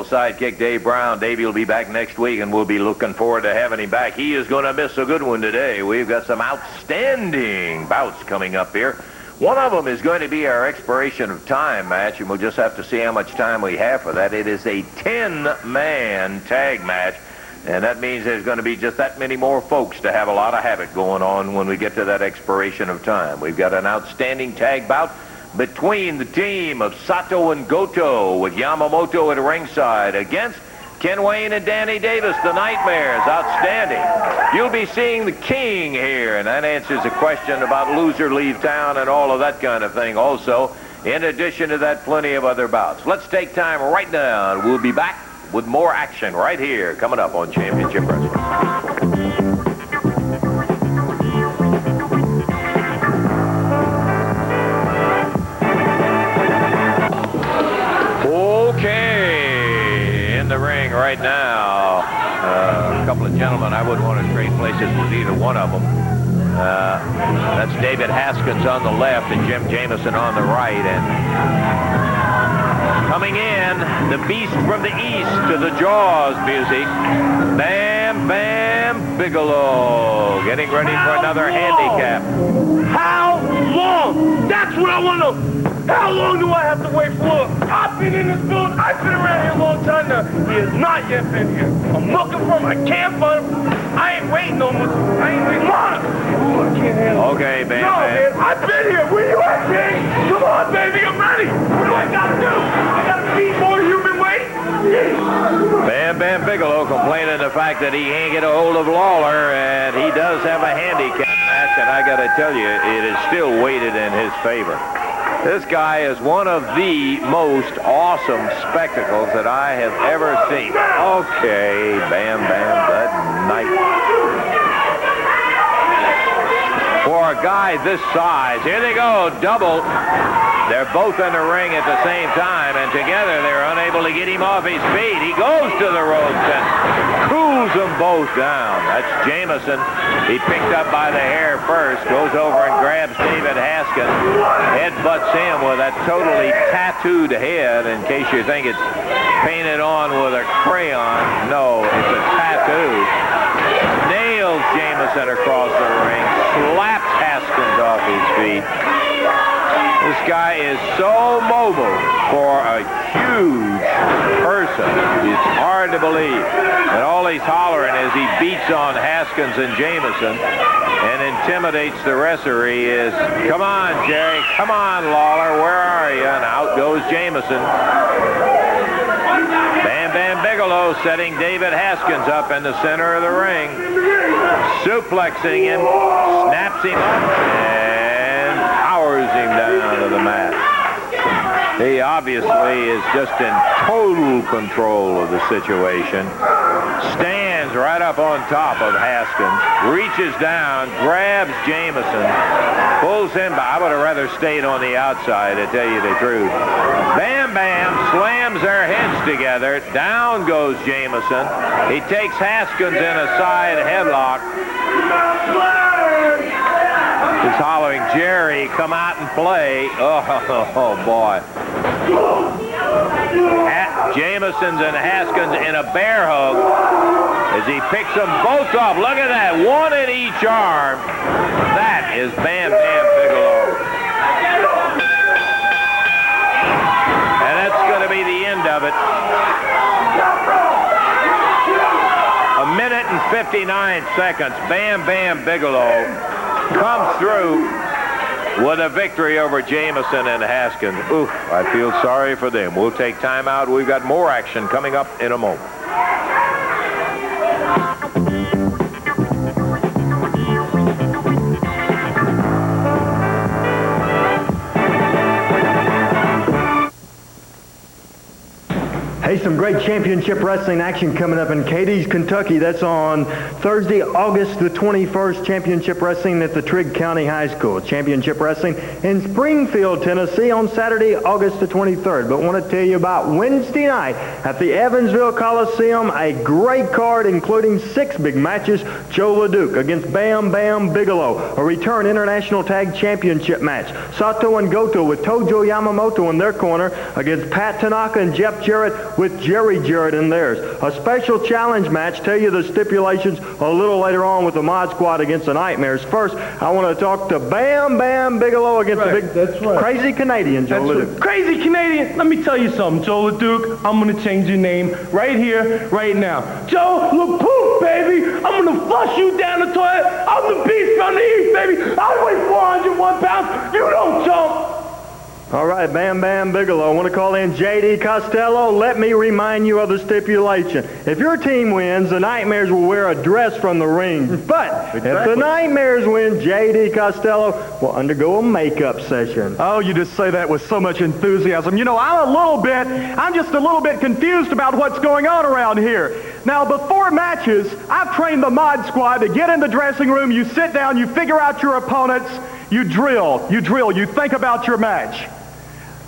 wonderful sidekick, Dave Brown. Davey will be back next week, and we'll be looking forward to having him back. He is going to miss a good one today. We've got some outstanding bouts coming up here. One of them is going to be our expiration of time match, and we'll just have to see how much time we have for that. It is a 10-man tag match, and that means there's going to be just that many more folks to have a lot of havoc going on when we get to that expiration of time. We've got an outstanding tag bout between the team of Sato and Goto with Yamamoto at ringside against Ken Wayne and Danny Davis, the Nightmares. Outstanding. You'll be seeing the King here, and that answers a question about loser leave town and all of that kind of thing also. In addition to that, plenty of other bouts. Let's take time right now, and we'll be back with more action right here coming up on Championship Wrestling. Right now, a couple of gentlemen, I wouldn't want to trade places with either one of them. That's David Haskins on the left and Jim Jamison on the right. And coming in, the Beast from the East to the Jaws music, Bam Bam Bigelow, getting ready for another handicap. How long? That's what I want to know. How long do I have to wait for? I've been in this building. I've been around here a long time now. He has not yet been here. I'm looking for him. I can't find him. I ain't waiting no more. I ain't waiting. Come on. Ooh, I can't handle it. Okay, Bam No, Bam. man. I've been here. Where you at, King? Come on, baby. I'm ready. What do I got to do? I got to feed more human weight? Bam Bam Bigelow complaining the fact that he can't get a hold of Lawler, and he does have a handicap match, and I got to tell you, it is still weighted in his favor. This guy is one of the most awesome spectacles that I have ever seen. Okay, Bam Bam, that night. For a guy this size, here they go, double. They're both in the ring at the same time, and together they're unable to get him off his feet. He goes to the ropes and cools them both down. That's Jamison. He picked up by the hair first, goes over and grabs David Haskins, headbutts him with that totally tattooed head, in case you think it's painted on with a crayon. No, it's a tattoo. Nails Jamison across the ring, slaps Haskins off his feet. This guy is so mobile for a huge person. It's hard to believe. And all he's hollering is he beats on Haskins and Jamison and intimidates the referee is, come on, Jerry, come on, Lawler, where are you? And out goes Jamison. Bam Bam Bigelow setting David Haskins up in the center of the ring. Suplexing him, snaps him up, and powers him down to the mat. He obviously is just in total control of the situation. Stands right up on top of Haskins, reaches down, grabs Jamison, pulls him back. I would have rather stayed on the outside, to tell you the truth. Bam Bam slams their heads together. Down goes Jamison. He takes Haskins in a side headlock. He's hollering, Jerry, come out and play. Oh boy. Jamison's and Haskins in a bear hug as he picks them both up. Look at that, one in each arm. That is Bam Bam Bigelow. And that's going to be the end of it. A minute and 59 seconds. Bam Bam Bigelow comes through with a victory over Jamison and Haskins. Oof, I feel sorry for them. We'll take time out. We've got more action coming up in a moment. Hey, some great championship wrestling action coming up in Cadiz, Kentucky. That's on Thursday, August the 21st. Championship wrestling at the Trigg County High School. Championship wrestling in Springfield, Tennessee on Saturday, August the 23rd. But I want to tell you about Wednesday night at the Evansville Coliseum. A great card including 6 big matches. Joe LeDuc against Bam Bam Bigelow. A return international tag championship match. Sato and Goto with Tojo Yamamoto in their corner against Pat Tanaka and Jeff Jarrett with Jerry Jarrett in theirs. A special challenge match. Tell you the stipulations a little later on with the Mod Squad against the Nightmares. First, I want to talk to Bam Bam Bigelow against the big crazy Canadian, Joe LeDuc. Crazy Canadian? Let me tell you something, Joe LeDuc. I'm going to change your name right here, right now. Joe LePoof, baby. I'm going to flush you down the toilet. I'm the beast from the east, baby. I weigh 401 pounds. You don't jump. All right, Bam Bam Bigelow. I want to call in J.D. Costello. Let me remind you of the stipulation. If your team wins, the Nightmares will wear a dress from the ring. But if the Nightmares win, J.D. Costello will undergo a makeup session. Oh, you just say that with so much enthusiasm. You know, I'm just a little bit confused about what's going on around here. Now, before matches, I've trained the Mod Squad to get in the dressing room, you sit down, you figure out your opponents, you drill, you think about your match.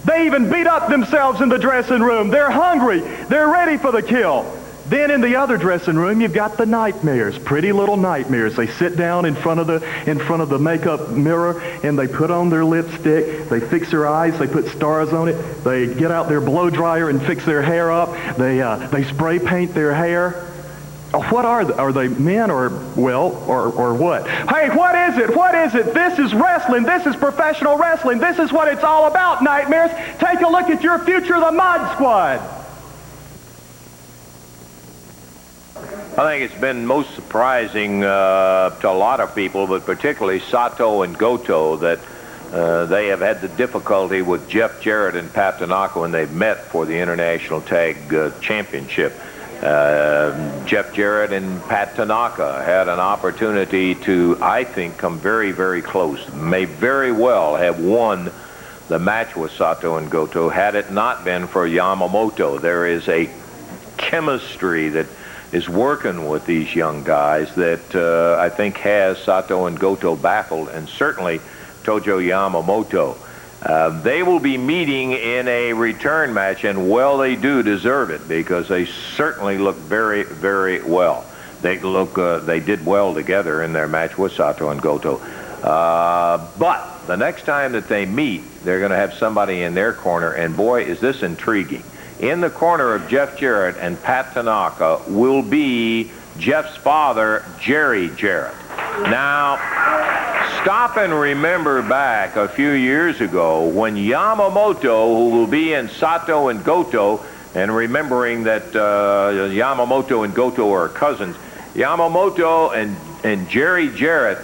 They even beat up themselves in the dressing room. They're hungry. They're ready for the kill. Then in the other dressing room, you've got the Nightmares, pretty little Nightmares. They sit down in front of the makeup mirror and they put on their lipstick. They fix their eyes. They put stars on it. They get out their blow dryer and fix their hair up. They spray paint their hair. What are they men or what? Hey, what is it? What is it? This is wrestling. This is professional wrestling. This is what it's all about, Nightmares. Take a look at your future, the Mod Squad. I think it's been most surprising to a lot of people, but particularly Sato and Goto, that they have had the difficulty with Jeff Jarrett and Pat Tanaka when they've met for the International Tag Championship. Jeff Jarrett and Pat Tanaka had an opportunity to, I think, come very, very close. May very well have won the match with Sato and Goto had it not been for Yamamoto. There is a chemistry that is working with these young guys that I think has Sato and Goto baffled, and certainly Tojo Yamamoto. They will be meeting in a return match, and well, they do deserve it because they certainly look very, very well. They did well together in their match with Sato and Goto. But the next time that they meet, they're going to have somebody in their corner, and boy, is this intriguing. In the corner of Jeff Jarrett and Pat Tanaka will be Jeff's father, Jerry Jarrett. Now, stop and remember back a few years ago when Yamamoto, who will be in Sato and Goto, and remembering that Yamamoto and Goto are cousins, Yamamoto and Jerry Jarrett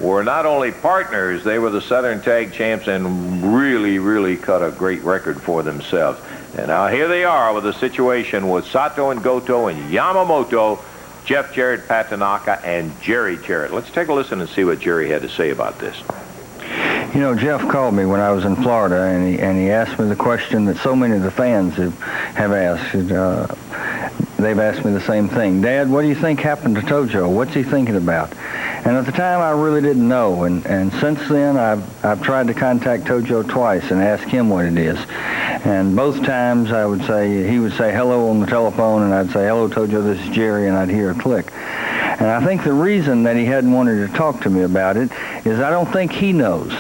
were not only partners, they were the Southern Tag Champs and really, really cut a great record for themselves. And now here they are with a situation with Sato and Goto and Yamamoto, Jeff Jarrett, Pat Tanaka, and Jerry Jarrett. Let's take a listen and see what Jerry had to say about this. You know, Jeff called me when I was in Florida, and he asked me the question that so many of the fans have asked. They've asked me the same thing. Dad, what do you think happened to Tojo? What's he thinking about? And at the time, I really didn't know. And since then, I've tried to contact Tojo twice and ask him what it is. And both times, he would say hello on the telephone, and I'd say, hello, Tojo, this is Jerry, and I'd hear a click. And I think the reason that he hadn't wanted to talk to me about it is I don't think he knows.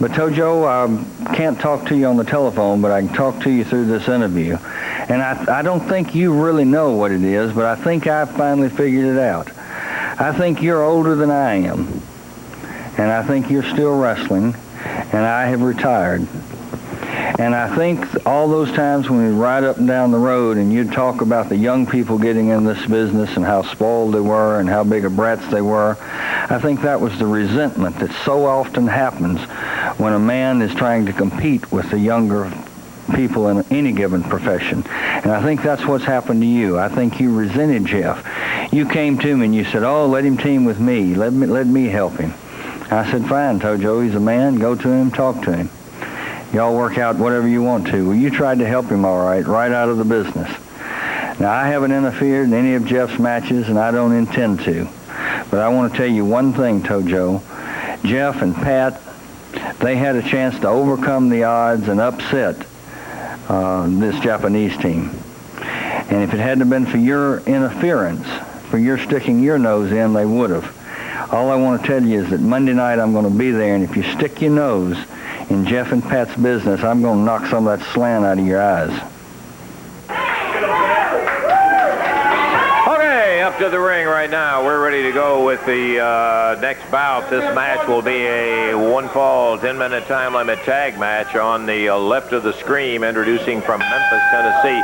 But Tojo, I can't talk to you on the telephone, but I can talk to you through this interview. And I don't think you really know what it is, but I think I've finally figured it out. I think you're older than I am, and I think you're still wrestling, and I have retired. And I think all those times when we ride up and down the road and you'd talk about the young people getting in this business and how spoiled they were and how big of brats they were, I think that was the resentment that so often happens when a man is trying to compete with the younger people in any given profession. And I think that's what's happened to you. I think you resented Jeff. You came to me and you said, oh, let him team with me. Let me help him. I said, fine, Tojo, he's a man. Go to him, talk to him. Y'all work out whatever you want to. Well, you tried to help him all right out of the business. Now, I haven't interfered in any of Jeff's matches, and I don't intend to. But I want to tell you one thing, Tojo. Jeff and Pat, they had a chance to overcome the odds and upset this Japanese team. And if it hadn't been for your interference, for your sticking your nose in, they would have. All I want to tell you is that Monday night I'm going to be there, and if you stick your nose in Jeff and Pat's business, I'm going to knock some of that slant out of your eyes. up to the ring right now. We're ready to go with the next bout. This match will be a one-fall, 10-minute time limit tag match on the left of the screen. Introducing from Memphis, Tennessee,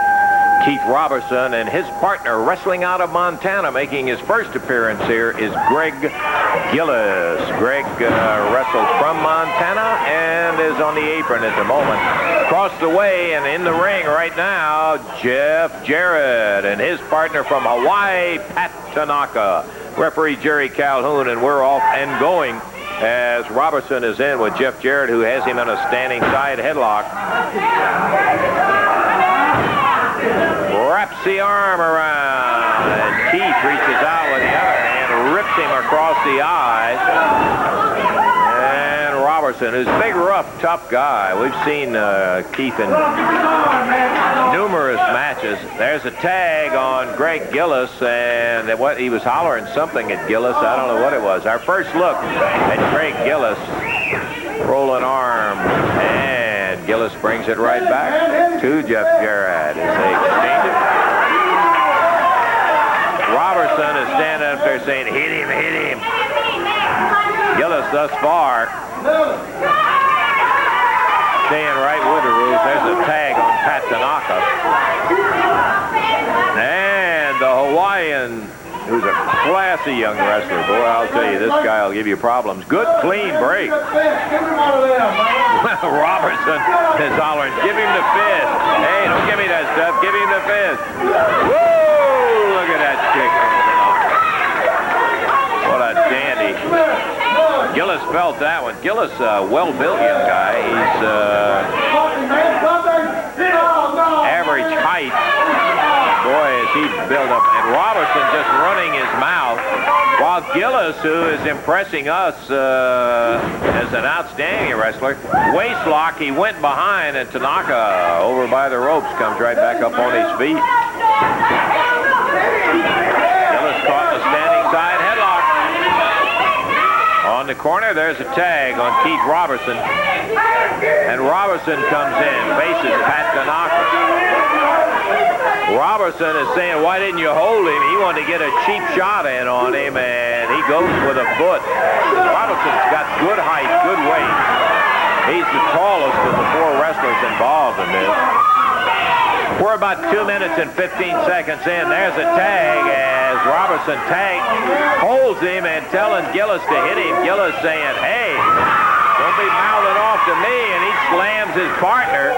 Keith Robertson, and his partner wrestling out of Montana, making his first appearance here, is Greg Gillis. Greg wrestles from Montana and is on the apron at the moment. Across the way and in the ring right now, Jeff Jarrett and his partner from Hawaii, Pat Tanaka. Referee Jerry Calhoun, and we're off and going as Robertson is in with Jeff Jarrett, who has him in a standing side headlock. Wraps the arm around, and Keith reaches out with the other hand, rips him across the eyes. And Robertson, who's a big, rough, tough guy. We've seen Keith in numerous matches. There's a tag on Greg Gillis, and he was hollering something at Gillis. I don't know what it was. Our first look at Greg Gillis. Rolling arm, and Gillis brings it right back to Jeff Jarrett as they exchange it. Robertson is standing up there saying, hit him, hit him. Gillis thus far staying right with the rules. There's a tag on Pat Tanaka. And the Hawaiian, who's a classy young wrestler. Boy, I'll tell you, this guy will give you problems. Good, clean break. Robertson is hollering, give him the fist. Hey, don't give me that stuff. Give him the fist. Woo! Look at that kick. What a dandy. Gillis felt that one. Gillis, well-built young guy. He's average height. Boy, is he built up. And Robertson just running his mouth, while Gillis, who is impressing us as an outstanding wrestler, waist lock, he went behind, and Tanaka, over by the ropes, comes right back up on his feet. Gillis caught the standing side headlock. On the corner, there's a tag on Keith Robertson. And Robertson comes in, faces Pat Tanaka. Robertson is saying, why didn't you hold him? He wanted to get a cheap shot in on him, and he goes with a foot. Robertson's got good height, good weight. He's the tallest of the four wrestlers involved in this. We're about 2 minutes and 15 seconds in. There's a tag as Robertson holds him and telling Gillis to hit him. Gillis saying, hey, don't be mouthing off to me, and he slams his partner.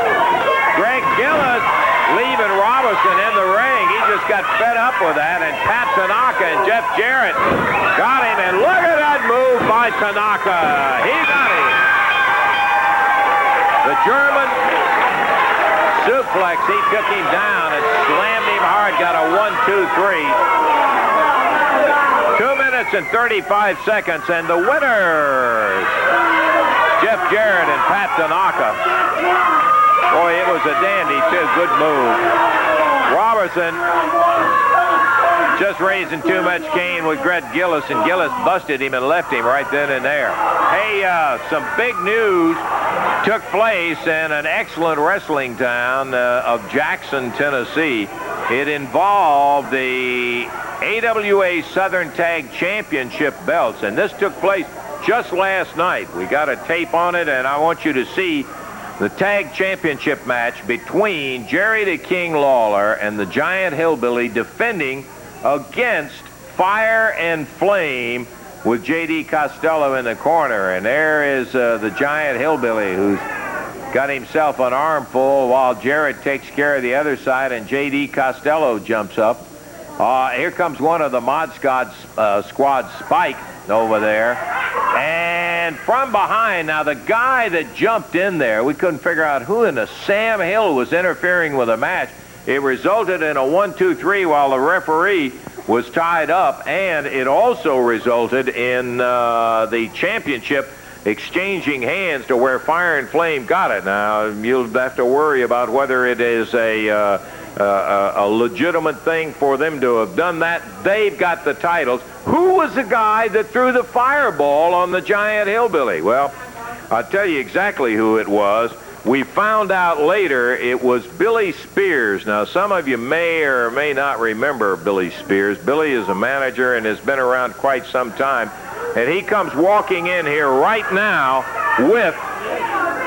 Greg Gillis leaving Robertson in the ring. He just got fed up with that, and Pat Tanaka and Jeff Jarrett got him, and look at that move by Tanaka. He got him. The German suplex, he took him down and slammed him hard, got a 1, 2, 3. 2 minutes and 35 seconds, and the winners, Jeff Jarrett and Pat Tanaka. Boy, it was a dandy, too. Good move. Robertson just raising too much cane with Greg Gillis, and Gillis busted him and left him right then and there. Hey, some big news took place in an excellent wrestling town of Jackson, Tennessee. It involved the AWA Southern Tag Championship belts, and this took place just last night. We got a tape on it, and I want you to see the tag championship match between Jerry the King Lawler and the Giant Hillbilly, defending against Fire and Flame with J.D. Costello in the corner. And there is the Giant Hillbilly, who's got himself an armful while Jarrett takes care of the other side, and J.D. Costello jumps up. Here comes one of the Mod Squad, Spike, over there. And from behind, now the guy that jumped in there, we couldn't figure out who in the Sam Hill was interfering with the match. It resulted in a 1, 2, 3 while the referee was tied up, and it also resulted in the championship exchanging hands to where Fire and Flame got it. Now, you'll have to worry about whether it is a legitimate thing for them to have done that. They've got the titles. Who was the guy that threw the fireball on the Giant Hillbilly? Well, I'll tell you exactly who it was. We found out later it was Billy Spears. Now, some of you may or may not remember Billy Spears. Billy is a manager and has been around quite some time. And he comes walking in here right now with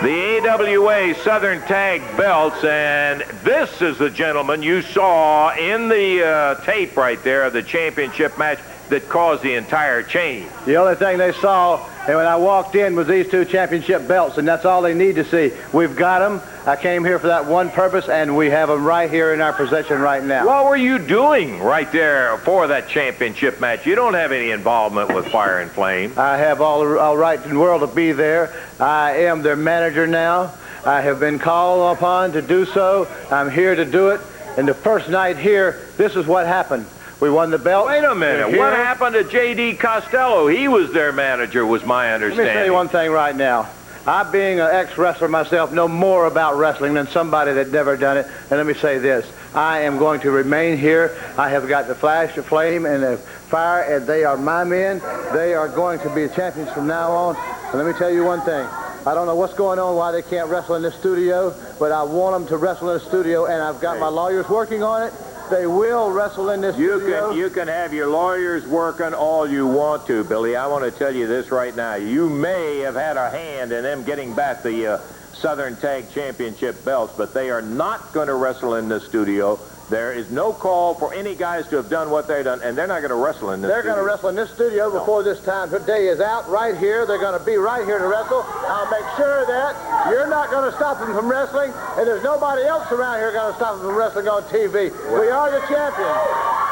the AWA Southern Tag belts. And this is the gentleman you saw in the tape right there of the championship match that caused the entire change. The only thing they saw and when I walked in was these 2 championship belts, and that's all they need to see. We've got them. I came here for that one purpose, and we have them right here in our possession right now. What were you doing right there for that championship match? You don't have any involvement with Fire and Flame. I have all right in the world to be there. I am their manager now. I have been called upon to do so. I'm here to do it. And the first night here, this is what happened. We won the belt. Wait a minute. What happened to J.D. Costello? He was their manager, was my understanding. Let me tell you one thing right now. I, being an ex-wrestler myself, know more about wrestling than somebody that never done it. And let me say this. I am going to remain here. I have got the flash, the flame, and the fire, and they are my men. They are going to be champions from now on. And let me tell you one thing. I don't know what's going on, why they can't wrestle in this studio, but I want them to wrestle in the studio, and I've got my lawyers working on it. They will wrestle in this studio. You can have your lawyers working all you want to, Billy. I want to tell you this right now. You may have had a hand in them getting back the Southern Tag Championship belts, but they are not going to wrestle in this studio. There is no call for any guys to have done what they've done, and they're not going to wrestle in this studio. They're going to wrestle in this studio before this time. Today is out right here. They're going to be right here to wrestle. I'll make sure of that. You're not going to stop them from wrestling, and there's nobody else around here going to stop them from wrestling on TV. We are the champions.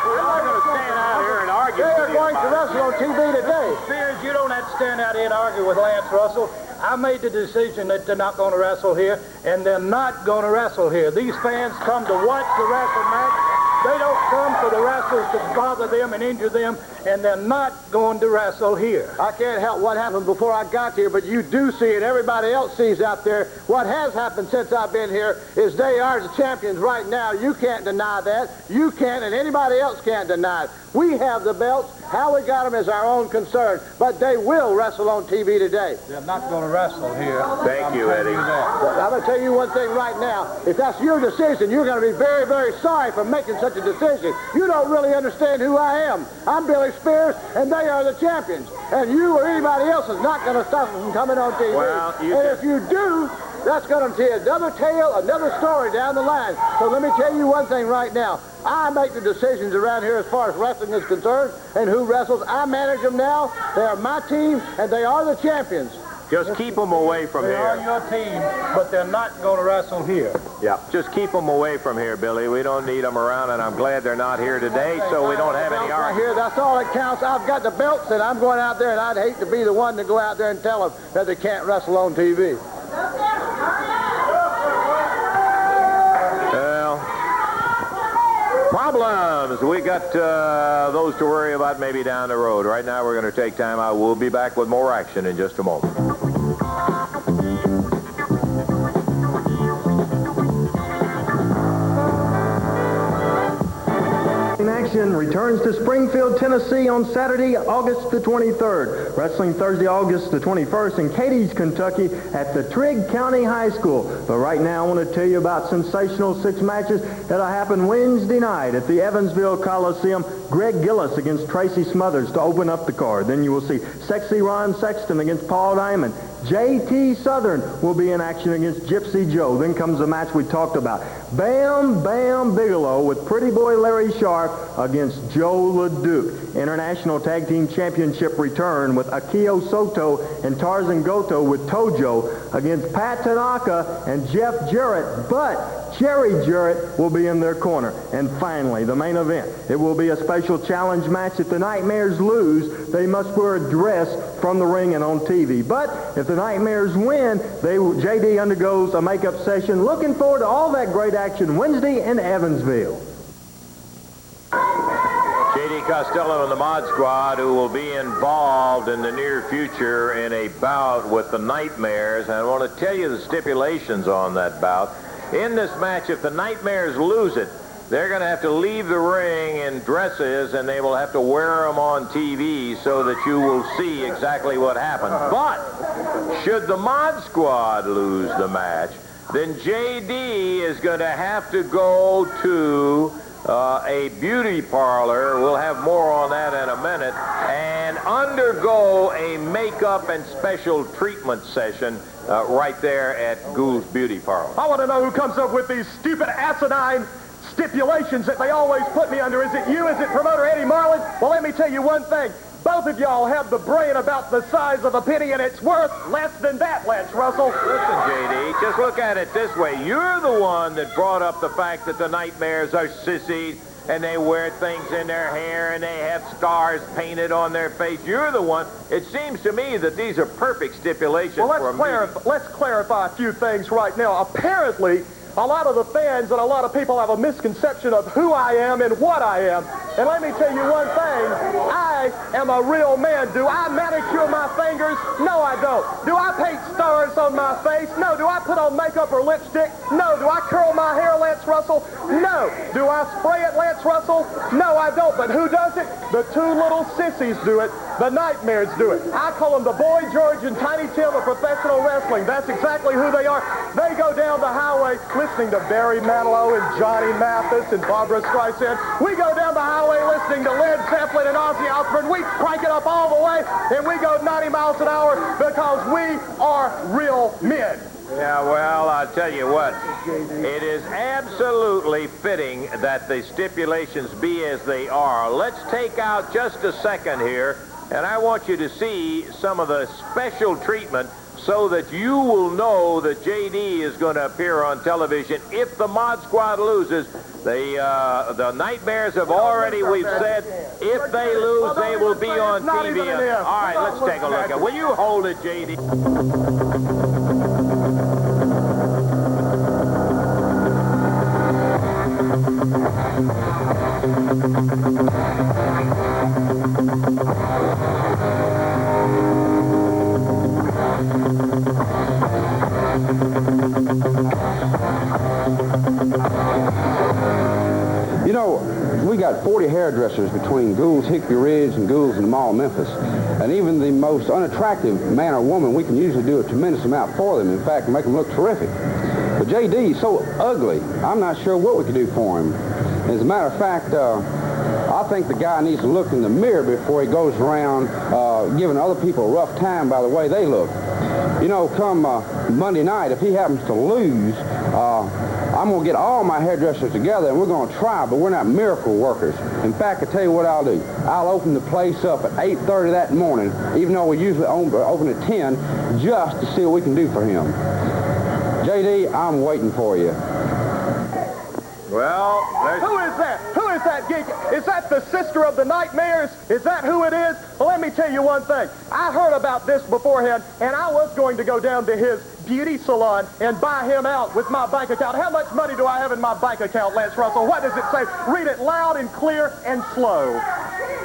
We're not going to stand out here and argue. They are going to wrestle on TV today. Spears, you don't have to stand out here and argue with Lance Russell. I made the decision that they're not going to wrestle here, and they're not going to wrestle here. These fans come to watch the wrestle match. They don't come for the wrestlers to bother them and injure them, and they're not going to wrestle here. I can't help what happened before I got here, but you do see it. Everybody else sees out there. What has happened since I've been here is they are the champions right now. You can't deny that. You can't, and anybody else can't deny it. We have the belts. How we got them is our own concern, but they will wrestle on TV today. They're not going to wrestle here. Thank you, Eddie. I'm going to tell you one thing right now. If that's your decision, you're going to be very, very sorry for making such a decision. You don't really understand who I am. I'm Billy Spears, and they are the champions. And you or anybody else is not going to stop them from coming on TV. Well, and if you do, that's going to tell another tale, another story down the line. So let me tell you one thing right now. I make the decisions around here as far as wrestling is concerned and who wrestles. I manage them now. They are my team, and they are the champions. Just keep them away from They here. are your team, but they're not going to wrestle here. Yeah. Just keep them away from here, Billy. We don't need them around, and I'm glad they're not here today, so we don't have any Right argument. here, that's all that counts. I've got the belts, and I'm going out there, and I'd hate to be the one to go out there and tell them that they can't wrestle on TV. Well, problems. We got those to worry about maybe down the road. Right now, we're going to take time out. We'll be back with more action in just a moment. Action returns to Springfield, Tennessee on Saturday, August the 23rd. Wrestling Thursday, August the 21st in Cadiz, Kentucky at the Trigg County High School. But right now I want to tell you about sensational 6 matches that'll happen Wednesday night at the Evansville Coliseum. Greg Gillis against Tracy Smothers to open up the card. Then you will see Sexy Ron Sexton against Paul Diamond. J.T. Southern will be in action against Gypsy Joe. Then comes the match we talked about. Bam Bam Bigelow with Pretty Boy Larry Sharp against Joe LeDuc. International Tag Team Championship return with Akio Soto and Tarzan Goto with Tojo against Pat Tanaka and Jeff Jarrett. But Jerry Jarrett will be in their corner. And finally, the main event. It will be a special challenge match. If the Nightmares lose, they must wear a dress from the ring and on TV. But if the Nightmares win, JD undergoes a makeup session. Looking forward to all that great action Wednesday in Evansville. J.D. Costello and the Mod Squad, who will be involved in the near future in a bout with the Nightmares. And I want to tell you the stipulations on that bout. In this match, if the Nightmares lose it, they're going to have to leave the ring in dresses, and they will have to wear them on TV so that you will see exactly what happened. But should the Mod Squad lose the match, then J.D. is going to have to go to a beauty parlor. We'll have more on that in a minute. And undergo a makeup and special treatment session right there at Gould's Beauty Parlor. I want to know who comes up with these stupid asinine stipulations that they always put me under. Is it you? Is it promoter Eddie Marlin? Well, let me tell you one thing. Both of y'all have the brain about the size of a penny, and it's worth less than that, Lance Russell. Listen, J.D., just look at it this way. You're the one that brought up the fact that the Nightmares are sissies, and they wear things in their hair, and they have scars painted on their face. You're the one. It seems to me that these are perfect stipulations well, for a meeting. Let's clarify a few things right now. Apparently, a lot of the fans and a lot of people have a misconception of who I am and what I am. And let me tell you one thing. I am a real man. Do I manicure my fingers? No, I don't. Do I paint stars on my face? No. Do I put on makeup or lipstick? No. Do I curl my hair, Lance Russell? No. Do I spray it, Lance Russell? No, I don't. But who does it? The two little sissies do it. The Nightmares do it. I call them the Boy George and Tiny Tim of professional wrestling. That's exactly who they are. They go down the highway listening to Barry Manilow and Johnny Mathis and Barbara Streisand. We go down the highway listening to Led Zeppelin and Ozzy Osbourne. We crank it up all the way, and we go 90 miles an hour because we are real men. Yeah, well, I'll tell you what. It is absolutely fitting that the stipulations be as they are. Let's take out just a second here, and I want you to see some of the special treatment so that you will know that J.D. is going to appear on television if the Mod Squad loses. The Nightmares have already, we've said, if they lose, they will be on TV. All right, let's take a look at it. Will you hold it, J.D.? You know, we got 40 hairdressers between Gould's Hickory Ridge and Gould's in the Mall of Memphis. And even the most unattractive man or woman, we can usually do a tremendous amount for them. In fact, make them look terrific. But J.D. is so ugly, I'm not sure what we could do for him. As a matter of fact, I think the guy needs to look in the mirror before he goes around giving other people a rough time by the way they look. You know, come Monday night, if he happens to lose, I'm going to get all my hairdressers together and we're going to try, but we're not miracle workers. In fact, I tell you what I'll do. I'll open the place up at 8:30 that morning, even though we usually open at 10, just to see what we can do for him. J.D., I'm waiting for you. Well, Who is that? Who is that geek? Is that the sister of the Nightmares? Is that who it is? Well, let me tell you one thing. I heard about this beforehand, and I was going to go down to his beauty salon and buy him out with my bank account. How much money do I have in my bank account, Lance Russell? What does it say? Read it loud and clear and slow.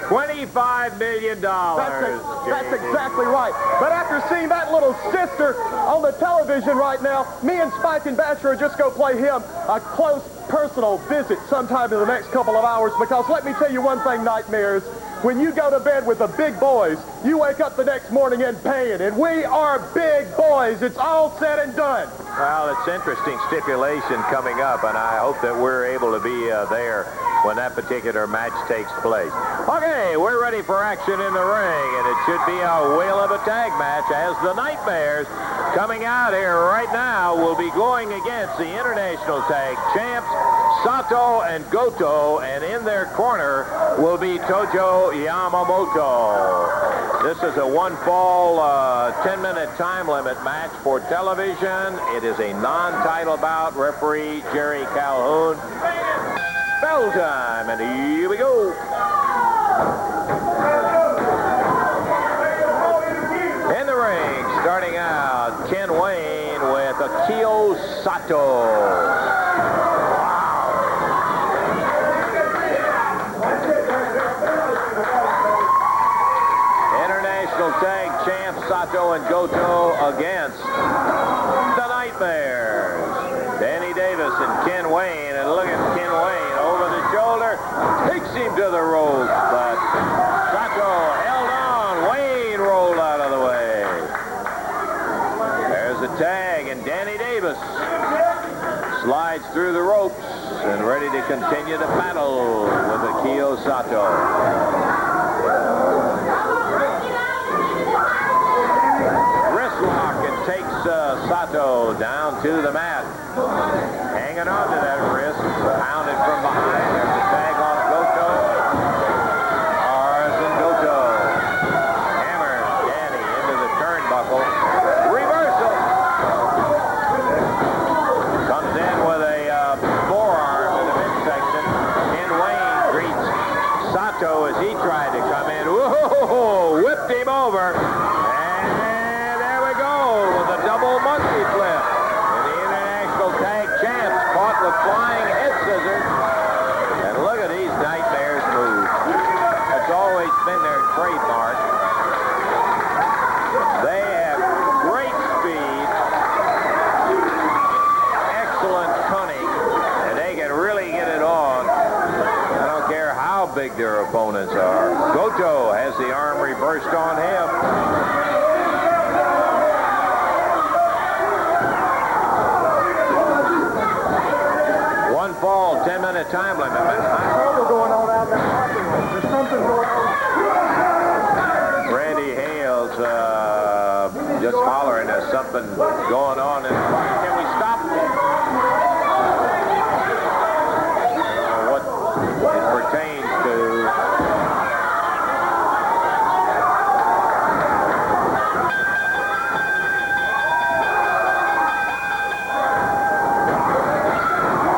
$25 million. That's exactly right. But after seeing that little sister on the television right now, me and Spike and Basher are just going to play him a close personal visit sometime in the next couple of hours, because let me tell you one thing, Nightmares. When you go to bed with the big boys, you wake up the next morning in pain, and we are big boys. It's all said and done. Well, it's interesting stipulation coming up, and I hope that we're able to be there when that particular match takes place. Okay, we're ready for action in the ring, and it should be a whale of a tag match as the Nightmares coming out here right now will be going against the International Tag Champs, Sato and Goto, and in their corner will be Tojo Yamamoto. This is a one-fall, 10-minute time limit match for television. It is a non-title bout. Referee Jerry Calhoun. Bell time, and here we go. In the ring, starting out, Ken Wayne with Akio Sato. Tag champs Sato and Goto against the Nightmares. Danny Davis and Ken Wayne, and look at Ken Wayne over the shoulder, takes him to the ropes, but Sato held on. Wayne rolled out of the way. There's the tag, and Danny Davis slides through the ropes and ready to continue the battle with Akio Sato. Wrist lock and takes Sato down to the mat. Hanging on to that wrist, pounded from behind. There's a tag on Goto. Arzen Goto hammers Danny into the turnbuckle. Reversal. Comes in with a forearm to the midsection. Ken Wayne greets Sato as he tried to come in. Whoa! Whipped him over. And there we go with a double monkey flip. And the International Tag Champs caught with flying head scissors. And look at these Nightmares move. That's always been their trademark. They have great speed, excellent cunning, and they can really get it on. I don't care how big their opponents are. Goto has the arm reversed on him. One fall, 10-minute time limit. Trouble going on out in the parking lot. There's something going on. Randy Hales just hollering there's something going on. Can we stop? What it pertains to.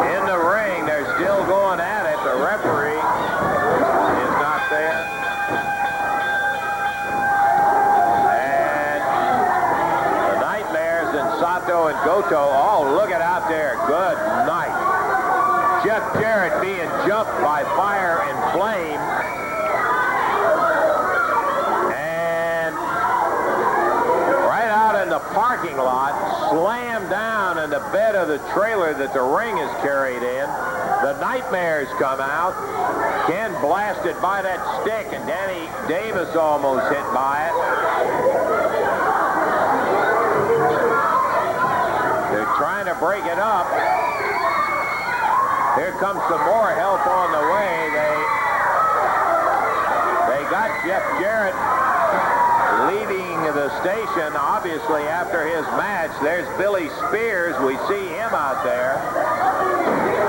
In the ring, they're still going at it. The referee is not there. And the Nightmares and Sato and Goto, oh, look at out there. Good night. Jeff Jarrett being jumped by Fire and Flame. And right out in the parking lot, slammed down in the bed of the trailer that the ring is carried in. The Nightmares come out. Ken blasted by that stick, and Danny Davis almost hit by it. They're trying to break it up. Here comes some more help on the way. They got Jeff Jarrett leaving the station, obviously, after his match. There's Billy Spears. We see him out there.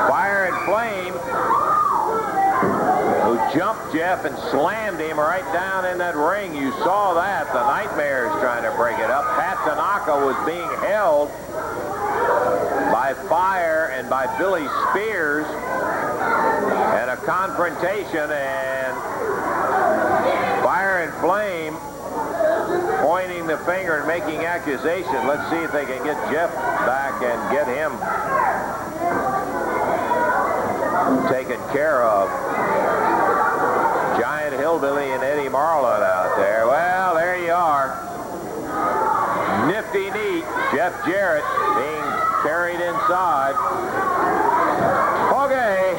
Fire and Flame, who jumped Jeff and slammed him right down in that ring. You saw that. The Nightmares trying to break it up. Pat Tanaka was being held by Fire and by Billy Spears. And a confrontation, and Fire and Flame pointing the finger and making accusation. Let's see if they can get Jeff back and get him taken care of. Giant Hillbilly and Eddie Marlin out there. Well, there you are. Nifty neat. Jeff Jarrett being carried inside. Okay,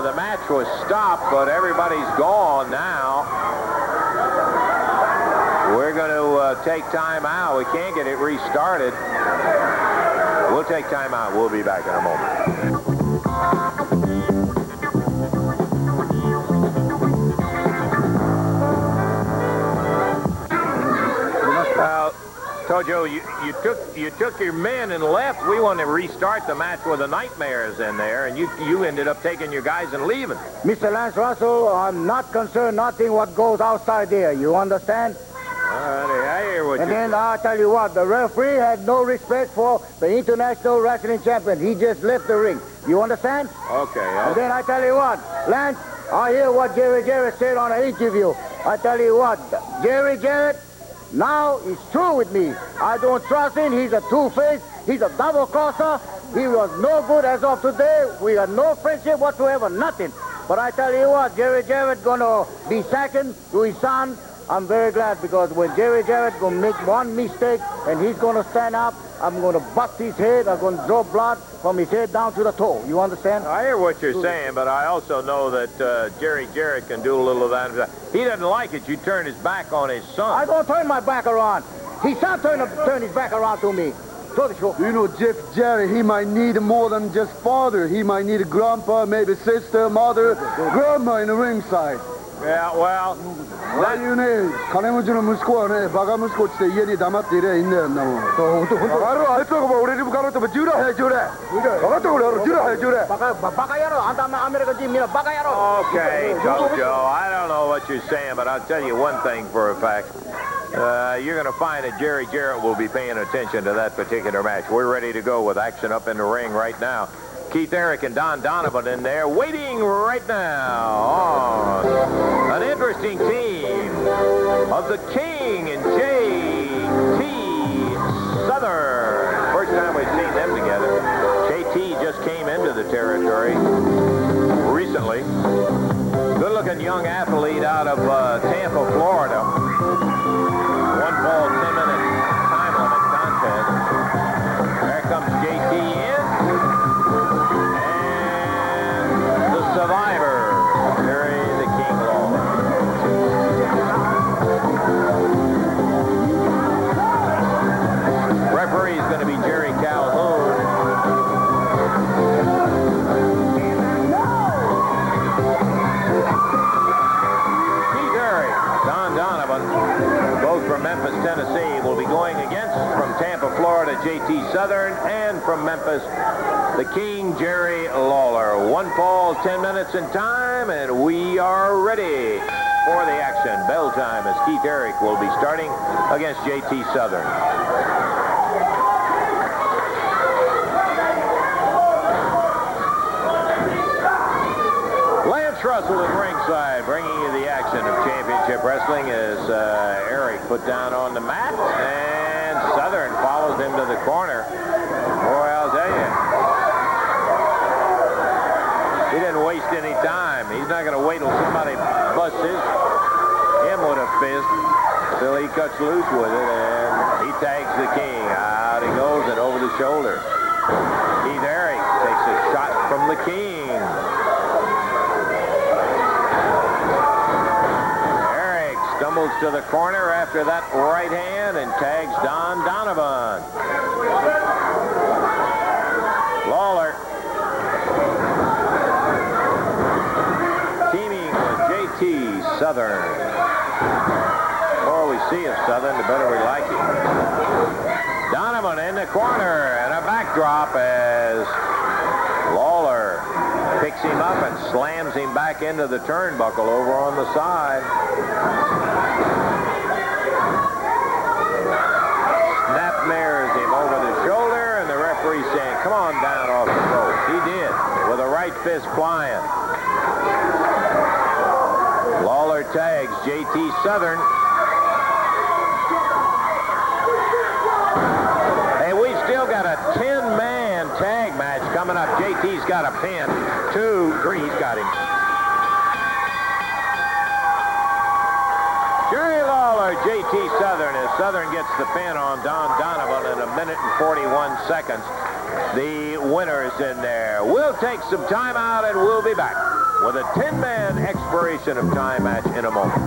the match was stopped, but everybody's gone now. We're going to take time out. We can't get it restarted. We'll take time out. We'll be back in a moment. Tojo, you took your men and left. We want to restart the match with the Nightmares in there, and you ended up taking your guys and leaving. Mr. Lance Russell, I'm not concerned nothing what goes outside there. You understand? I hear what and then I'll tell you what, the referee had no respect for the International Wrestling Champion. He just left the ring. You understand? Okay. And then I tell you what, Lance, I hear what Jerry Jarrett said on an interview. I tell you what, Jerry Jarrett, now he's through with me. I don't trust him. He's a two-faced. He's a double-crosser. He was no good as of today. We had no friendship whatsoever, nothing. But I tell you what, Jerry Jarrett going to be second to his son. I'm very glad, because when Jerry Jarrett going to make one mistake and he's going to stand up, I'm going to bust his head. I'm going to draw blood from his head down to the toe. You understand? I hear what you're saying, but I also know that Jerry Jarrett can do a little of that. He doesn't like it. You turn his back on his son. I don't turn my back around. His son turn his back around to me. そうでしょ You know, Jeff Jarrett, he might need more than just father. He might need a grandpa, maybe sister, mother, grandma in the ringside. Yeah, well, 아유네, 가네무주는 무스코네, 바가 무스코치 이해니 담았대 이래 있네, 나. 바가로 알토가 뭐 우리 집 가로 또 주라 해 주래. 바가도 그래 주라 해 주래. 바카야로 안다 아메리카 팀이야 바카야로. okay, Jojo, I don't know what you're saying, but I'll tell you one thing for a fact. You're going to find that Jerry Jarrett will be paying attention to that particular match. We're ready to go with action up in the ring right now. Keith Eric and Don Donovan in there waiting right now on an interesting team of the King and J.T. Southern. First time we've seen them together. J.T. just came into the territory recently. Good-looking young athlete out of Tampa, Florida. 1 ball, 10-minute time limit contest. There comes J.T. in. And the survivor, Jerry the King Lawler. Referee is going to be Jerry Calhoun. Keith Eric, Don Donovan, both from Memphis, Tennessee, will be going against, from Tampa, Florida, J.T. Southern, and from Memphis, the King, Jerry Lawler. 1 fall, 10 minutes in time, and we are ready for the action. Bell time as Keith Eric will be starting against J.T. Southern. Lance Russell at ringside, bringing you the action of championship wrestling as Eric put down on the mat, and Southern follows him to the corner. Boy, I'll tell you, he didn't waste any time. He's not going to wait till somebody busts him with a fist till he cuts loose with it, and he tags the King. Out he goes and over the shoulder. Keith Eric takes a shot from the King. Stumbles to the corner after that right hand and tags Don Donovan. Lawler teaming with J.T. Southern. The more we see of Southern, the better we like him. Donovan in the corner and a backdrop as Lawler picks him up and slams him back into the turnbuckle over on the side. Snapmares him over the shoulder, and the referee saying, come on down off the rope. He did, with a right fist flying. Lawler tags J.T. Southern. Hey, we've still got a 10-man tag match coming up. JT's got a pin. 2, 3, he's got him. Jerry Lawler, J.T. Southern, as Southern gets the pin on Don Donovan in 1 minute and 41 seconds. The winner's in there. We'll take some time out and we'll be back with a 10-man expiration of time match in a moment.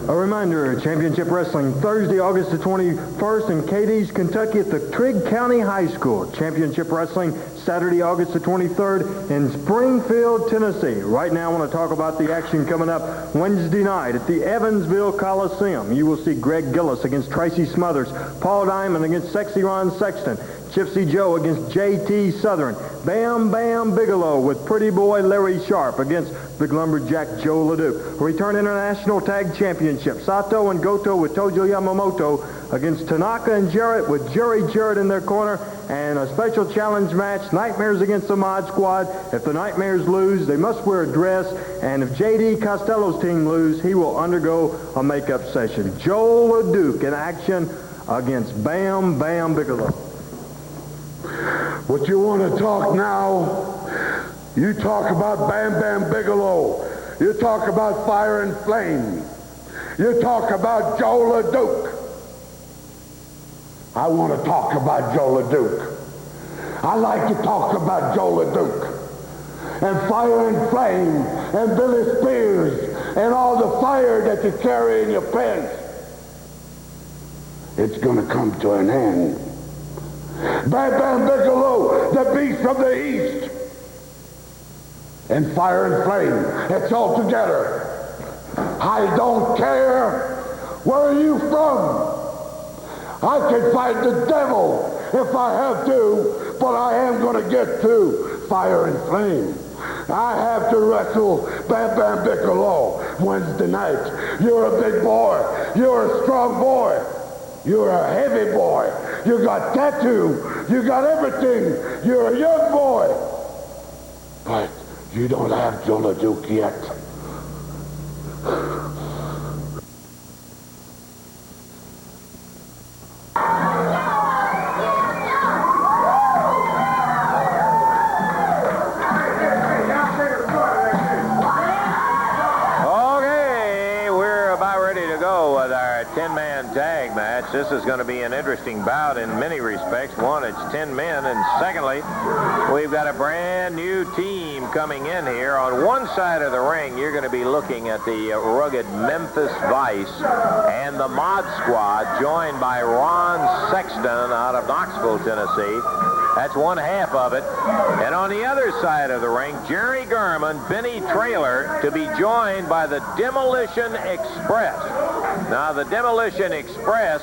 A reminder, Championship Wrestling, Thursday, August the 21st in Cadiz, Kentucky at the Trigg County High School. Championship Wrestling, Saturday, August the 23rd in Springfield, Tennessee. Right now, I want to talk about the action coming up Wednesday night at the Evansville Coliseum. You will see Greg Gillis against Tracy Smothers, Paul Diamond against Sexy Ron Sexton, Gypsy Joe against J.T. Southern, Bam Bam Bigelow with Pretty Boy Larry Sharp against Big Lumberjack Joe LeDuc. Return International Tag Championship, Sato and Goto with Tojo Yamamoto against Tanaka and Jarrett with Jerry Jarrett in their corner, and a special challenge match, Nightmares against the Mod Squad. If the Nightmares lose, they must wear a dress, and if J.D. Costello's team lose, he will undergo a makeup session. Joe LeDuc in action against Bam Bam Bigelow. What you want to talk now? You talk about Bam Bam Bigelow. You talk about Fire and Flame. You talk about Joe LeDuc. I want to talk about Joe LeDuc. I like to talk about Joe LeDuc. and Fire and Flame and Billy Spears and all the fire that you carry in your pants, it's going to come to an end. Bam Bam Bigelow, the beast from the east, and Fire and Flame, it's all together. I don't care where are you from. I can fight the devil if I have to, but I am going to get to Fire and Flame. I have to wrestle Bam Bam Bigelow Wednesday night. You're a big boy. You're a strong boy. You're a heavy boy. You got tattoo. You got everything. You're a young boy. But you don't have Jola Duke yet. Tag match. This is going to be an interesting bout in many respects. One, it's 10 men, and secondly, we've got a brand new team coming in here. On one side of the ring, you're going to be looking at the rugged Memphis Vice and the Mod Squad, joined by Ron Sexton out of Knoxville, Tennessee. That's one half of it. And on the other side of the ring, Jerry Garman, Benny Traylor, to be joined by the Demolition Express. Now, the Demolition Express,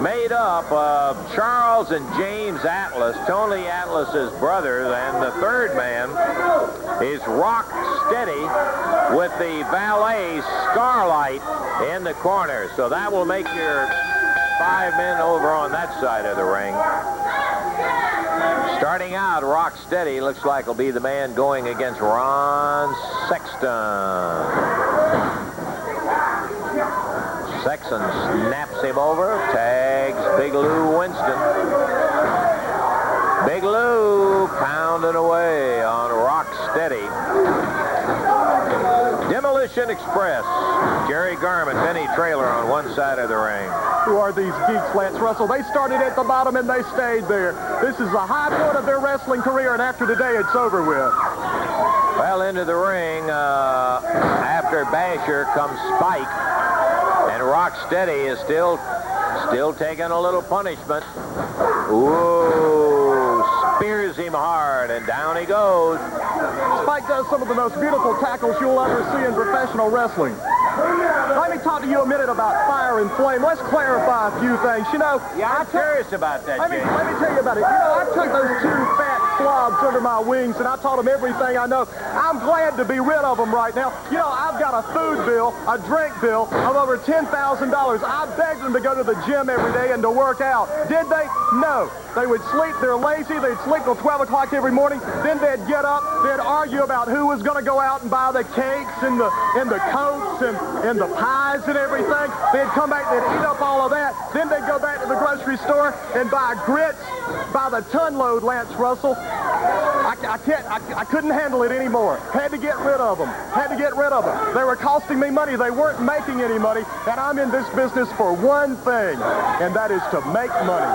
made up of Charles and James Atlas, Tony Atlas's brothers, and the third man is Rock Steady with the valet Starlight in the corner. So that will make your 5 men over on that side of the ring. Starting out, Rock Steady looks like he'll be the man going against Ron Sexton. Sexton snaps him over, tags Big Lou Winston. Big Lou pounding away on Rock Steady. Demolition Express, Jerry Garman, Benny Traylor on one side of the ring. Who are these geeks, Lance Russell? They started at the bottom and they stayed there. This is the high point of their wrestling career, and after today, it's over with. Well, into the ring, after Basher comes Spike, and Rock Steady is still taking a little punishment. Ooh, spears him hard, and down he goes. Spike does some of the most beautiful tackles you'll ever see in professional wrestling. Let me talk to you a minute about Fire and Flame. Let's clarify a few things. You know, yeah, I'm curious about that, Jay. Let me tell you about it. You know, I took those 2 fat slobs under my wings, and I taught them everything I know. I'm glad to be rid of them right now. You know, I've got a food bill, a drink bill of over $10,000. I begged them to go to the gym every day and to work out. Did they? No. They would sleep. They're lazy. They'd sleep till 12 o'clock every morning. Then they'd get up. They'd argue about who was going to go out and buy the cakes and the coats and the pies and everything. They'd come back. They'd eat up all of that. Then they'd go back to the grocery store and buy grits by the ton load, Lance Russell. I couldn't handle it anymore. Had to get rid of them. They were costing me money. They weren't making any money. And I'm in this business for one thing, and that is to make money.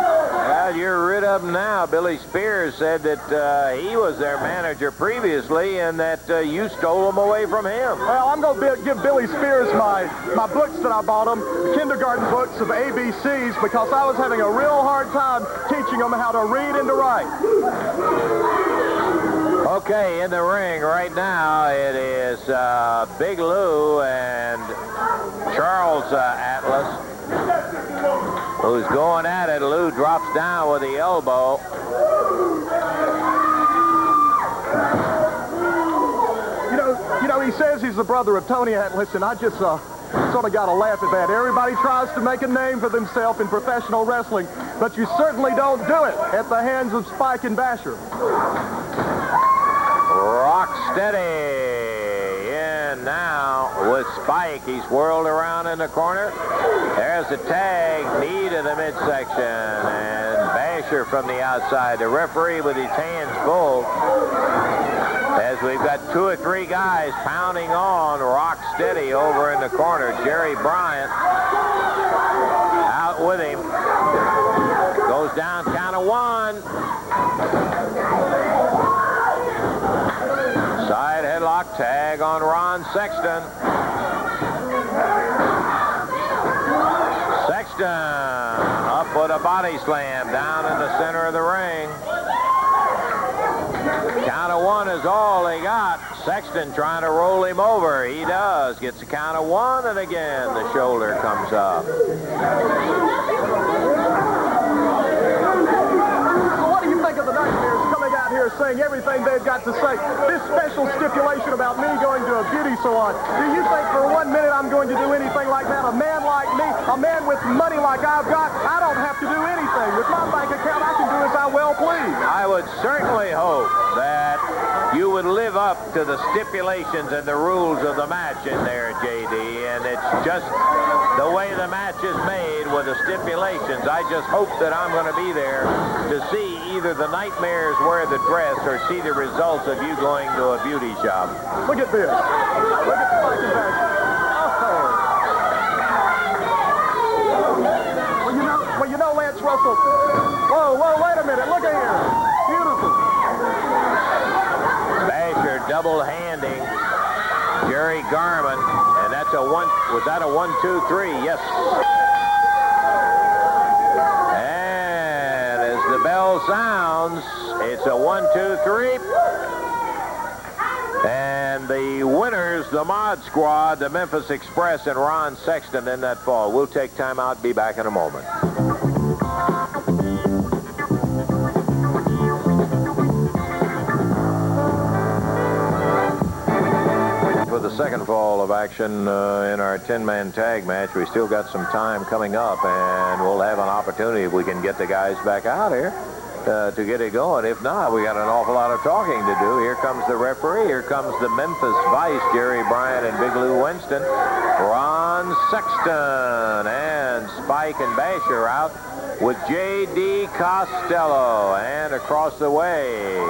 Well, you're rid of them now. Billy Spears said that he was their manager previously and that you stole them away from him. Well, I'm going to give Billy Spears my books that I bought him, kindergarten books of ABCs, because I was having a real hard time teaching them how to read and to write. Okay, in the ring right now, it is Big Lou and Charles Atlas who's going at it. Lou drops down with the elbow. You know, he says he's the brother of Tony Atlas, and I just sort of got to laugh at that. Everybody tries to make a name for themselves in professional wrestling, but you certainly don't do it at the hands of Spike and Basher. Rock Steady in now with Spike. He's whirled around in the corner. There's the tag, knee to the midsection, and Basher from the outside. The referee with his hands full, as we've got 2 or 3 guys pounding on Rock Steady over in the corner. Jerry Bryant out with him. Goes down, count of 1. Ron Sexton. Sexton up with a body slam down in the center of the ring. Count of one is all they got. Sexton trying to roll him over. He does. Gets a count of one, and again the shoulder comes up. What do you think of the Nightmares coming out here saying everything they've got to say? This special stipulation about me going to a beauty salon. Do you think for 1 minute I'm going to do anything like that? A man like me, a man with money like I've got, I don't have to do anything. With my bank account, I can do as I well please. I would certainly hope that you would live up to the stipulations and the rules of the match in there, J.D., and it's just the way the match is made with the stipulations. I just hope that I'm going to be there to see either the Nightmares wear the dress or see the results of you going to a beauty shop. Look at this. Look at the fucking back. Well, you know, Lance Russell. Whoa, wait a minute. Look at here. Beautiful. Basher double-handing Jerry Garman, and that's a one. Was that a 1, 2, 3? Yes. And as the bell sounds, it's a 1, 2, 3. And the winners, the Mod Squad, the Memphis Express, and Ron Sexton in that fall. We'll take time out. Be back in a moment. For the second fall of action in our 10-man tag match, we still got some time coming up, and we'll have an opportunity if we can get the guys back out here to get it going. If not, we got an awful lot of talking to do. Here comes the referee. Here comes the Memphis Vice, Jerry Bryant and Big Lou Winston. Ron Sexton and Spike and Basher out with J.D. Costello. And across the way,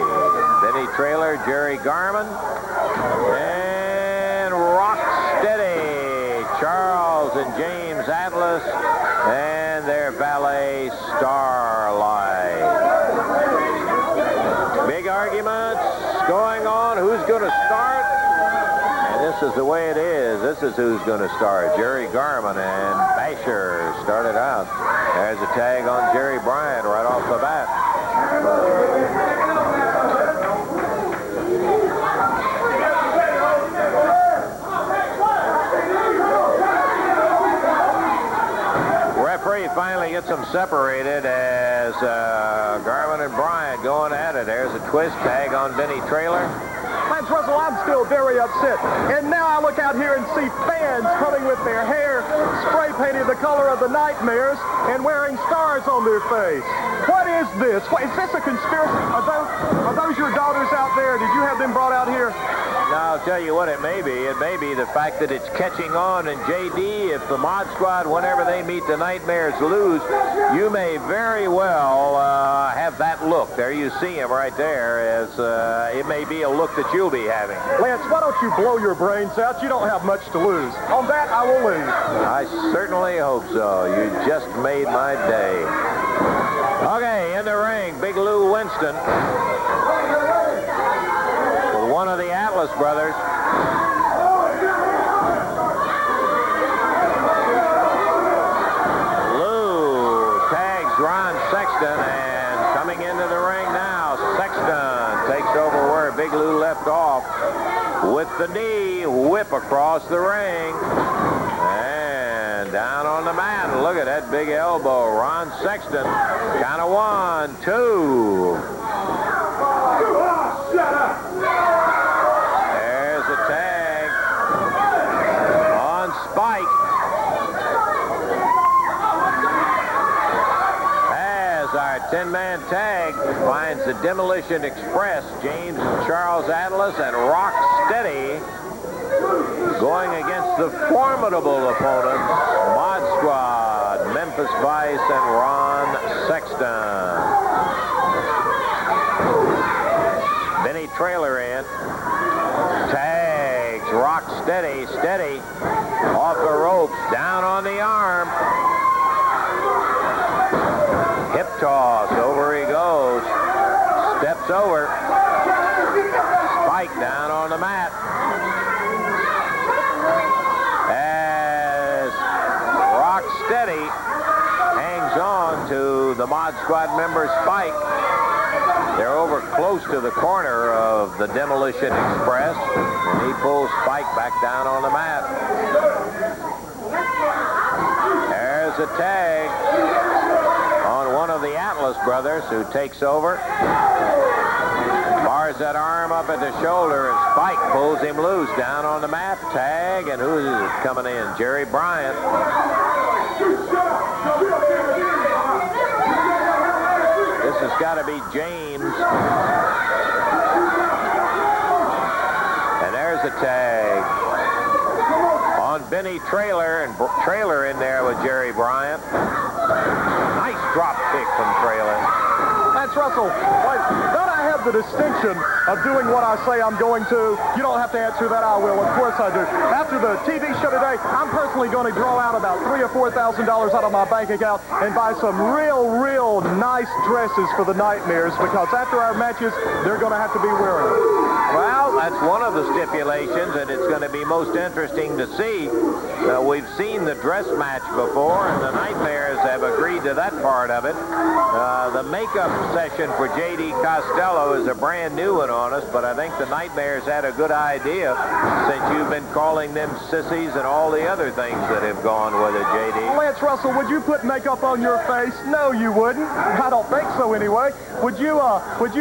Benny Traylor, Jerry Garman, and Rocksteady, Charles and James Atlas, and their valet, Starlight. Big arguments going on. Who's going to start? And this is the way it is. This is who's going to start. Jerry Garman and Basher started out. There's a tag on Jerry Bryant right off the bat. Referee finally gets them separated as Garman and Bryant going at it. There's a twist tag on Benny Traylor. Lance Russell, I'm still very upset. And now I look out here and see fans coming with their hair spray painted the color of the Nightmares and wearing stars on their face. What is this? Is this a conspiracy? Are those your daughters out there? Did you have them brought out here? Now, I'll tell you what it may be. It may be the fact that it's catching on. And, J.D., if the Mod Squad, whenever they meet the Nightmares, lose, you may very well have that look. There you see him right there. As it may be a look that you'll be having. Lance, why don't you blow your brains out? You don't have much to lose. On that, I will leave. I certainly hope so. You just made my day. Okay, in the ring, Big Lou Winston. One of the Atlas brothers. Lou tags Ron Sexton, and coming into the ring now, Sexton takes over where Big Lou left off with the knee whip across the ring. And down on the mat, look at that big elbow. Ron Sexton, count of 1, 2. Shut up! There's a tag on Spike. As our 10-man tag finds the Demolition Express, James and Charles Atlas and Rocksteady going against the formidable opponents, Mod Squad, Memphis Vice, and Ron Sexton. Benny Traylor in. Tags. Rocksteady. Steady. Off the ropes. Down on the arm. Hip toss. Over he goes. Steps over. Spike down on the mat. the Mod Squad member, Spike. They're over close to the corner of the Demolition Express, and he pulls Spike back down on the mat. There's a tag on one of the Atlas brothers who takes over. Bars that arm up at the shoulder, and Spike pulls him loose down on the mat. Tag, and who is it coming in? Jerry Bryant. This has got to be James. And there's a tag on Benny Trailer, and Trailer in there with Jerry Bryant. Nice drop kick from Trailer. Lance Russell, don't I have the distinction of doing what I say I'm going to? You don't have to answer that. I will. Of course I do. After the TV show today, I'm personally going to draw out about $3,000 or $4,000 out of my bank account and buy some real nice dresses for the Nightmares, because after our matches, they're going to have to be wearing them. Well, that's one of the stipulations, and it's going to be most interesting to see. We've seen the dress match before, and the Nightmares have agreed to that part of it. The makeup session for J.D. Costello is a brand new one on us, but I think the Nightmares had a good idea since you've been calling them sissies and all the other things that have gone with it, J.D. Lance Russell, would you put makeup on your face? No, you wouldn't. I don't think so anyway. Would you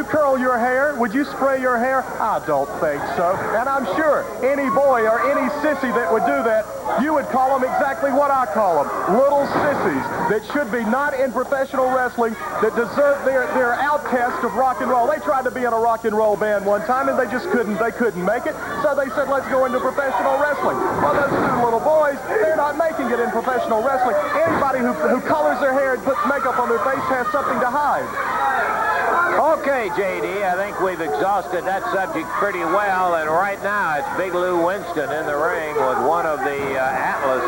curl your hair? Would you spray your hair? I don't think so. And I'm sure any boy or any sissy that would do that, you would call them exactly what I call them, little sissies that should be not in professional wrestling, that deserve their outcast of rock and roll. They tried to be in a rock and roll band one time, and they just couldn't make it, so they said, let's go into professional wrestling. Well, those two little boys, they're not making it in professional wrestling. Anybody who colors their hair and puts makeup on their face has something to hide. Okay, J.D., I think we've exhausted that subject pretty well, and right now it's Big Lou Winston in the ring with one of the Atlas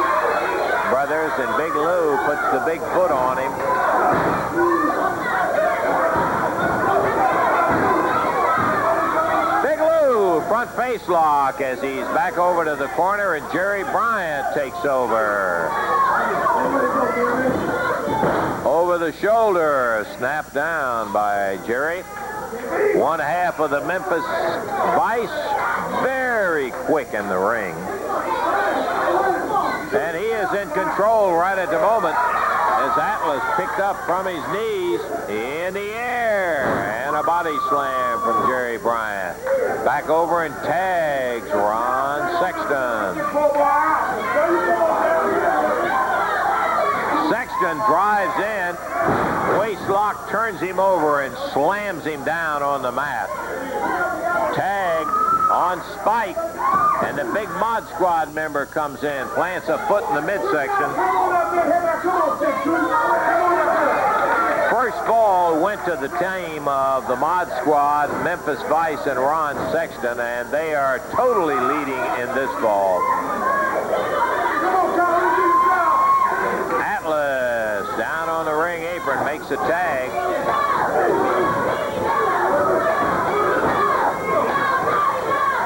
brothers, and Big Lou puts the big foot on him. Big Lou, front face lock as he's back over to the corner, and Jerry Bryant takes over. Over the shoulder, snapped down by Jerry. One half of the Memphis Vice, very quick in the ring. And he is in control right at the moment as Atlas picked up from his knees in the air. And a body slam from Jerry Bryant. Back over and tags Ron Sexton. Sexton drives in, waist lock, turns him over and slams him down on the mat. Tag on Spike, and the big Mod Squad member comes in, plants a foot in the midsection. First fall went to the team of the Mod Squad, Memphis Vice, and Ron Sexton, and they are totally leading in this ball. Atlas down on the ring apron, makes a tag.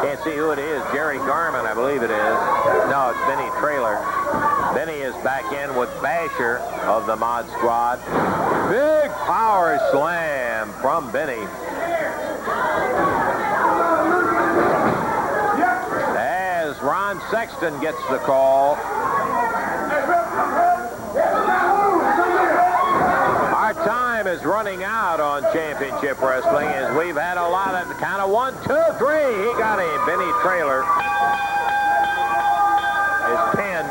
Can't see who it is. Jerry Garman, I believe it is. No, it's Benny Trailer. Benny is back in with Basher of the Mod Squad. Big power slam from Benny. As Ron Sexton gets the call. Our time is running out on Championship Wrestling as we've had a lot of kind of 1, 2, 3. He got him. Benny Trailer is pinned.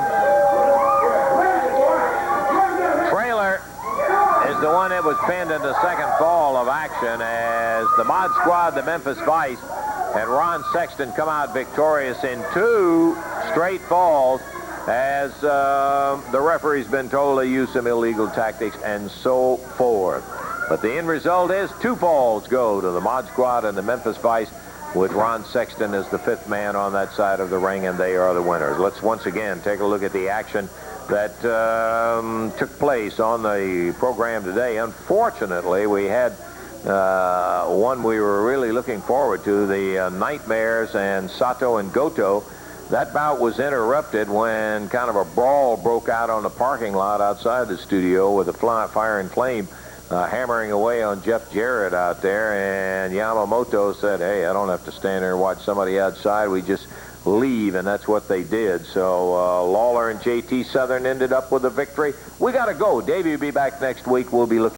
Trailer is the one that was pinned in the second fall of action as the Mod Squad, the Memphis Vice, and Ron Sexton come out victorious in 2 straight falls as the referee's been told to use some illegal tactics and so forth. But the end result is 2 falls go to the Mod Squad and the Memphis Vice, with Ron Sexton as the 5th man on that side of the ring, and they are the winners. Let's once again take a look at the action that took place on the program today. Unfortunately, we had one we were really looking forward to, the Nightmares and Sato and Goto. That bout was interrupted when kind of a brawl broke out on the parking lot outside the studio with a fire and flame hammering away on Jeff Jarrett out there, and Yamamoto said, hey, I don't have to stand there and watch somebody outside. We just leave, and that's what they did. So Lawler and JT Southern ended up with a victory. We got to go. Davey will be back next week. We'll be looking